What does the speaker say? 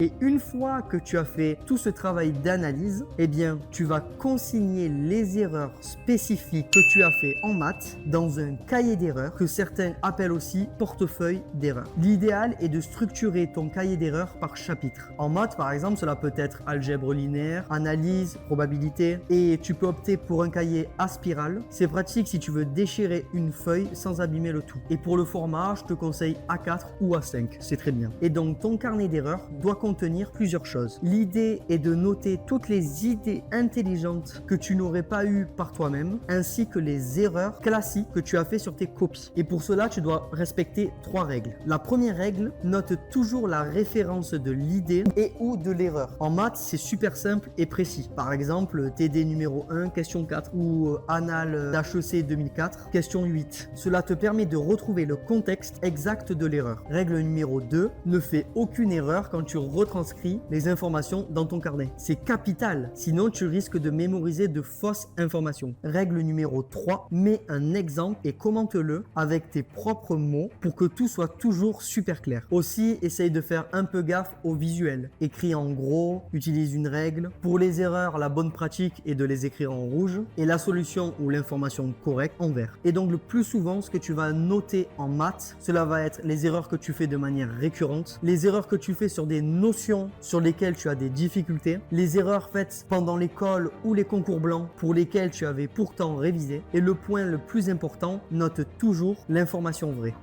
Et une fois que tu as fait tout ce travail d'analyse, eh bien, tu vas consigner les erreurs spécifiques que tu as fait en maths dans un cahier d'erreurs que certains appellent aussi portefeuille d'erreurs. L'idéal est de structurer ton cahier d'erreurs par chapitre. En maths, par exemple, cela peut être algèbre linéaire, analyse, probabilité, et tu peux opter pour un cahier à spirale. C'est pratique si tu veux déchirer une feuille sans abîmer le tout. Et pour le format, je te conseille A4 ou A5, c'est très bien. Et donc, ton carnet d'erreurs doit contenir plusieurs choses. L'idée est de noter toutes les idées intelligentes que tu n'aurais pas eues par toi-même, ainsi que les erreurs classiques que tu as fait sur tes copies. Et pour cela, tu dois respecter 3 règles. La première règle, note toujours la référence de l'idée et ou de l'erreur. En maths, c'est super simple et précis. Par exemple, TD numéro 1, question 4 ou Annales d'HEC 2004, question 8. Cela te permet de retrouver le contexte exact de l'erreur. Règle numéro 2, ne fais aucune erreur quand tu retranscris les informations dans ton carnet. C'est capital, sinon tu risques de mémoriser de fausses informations. Règle numéro 3, mets un exemple et commente-le avec tes propres mots pour que tout soit toujours super clair. Aussi, essaye de faire un peu gaffe au visuel. Écris en gros, utilise une règle. Pour les erreurs, la bonne pratique est de les écrire en rouge et la solution ou l'information correcte en vert. Et donc le plus souvent, ce que tu vas noter en maths, cela va être les erreurs que tu fais de manière récurrente, les erreurs que tu fais sur des notions sur lesquelles tu as des difficultés, les erreurs faites pendant l'école ou les concours blancs pour lesquels tu avais pourtant révisé. Et le point le plus important, note toujours l'information vraie.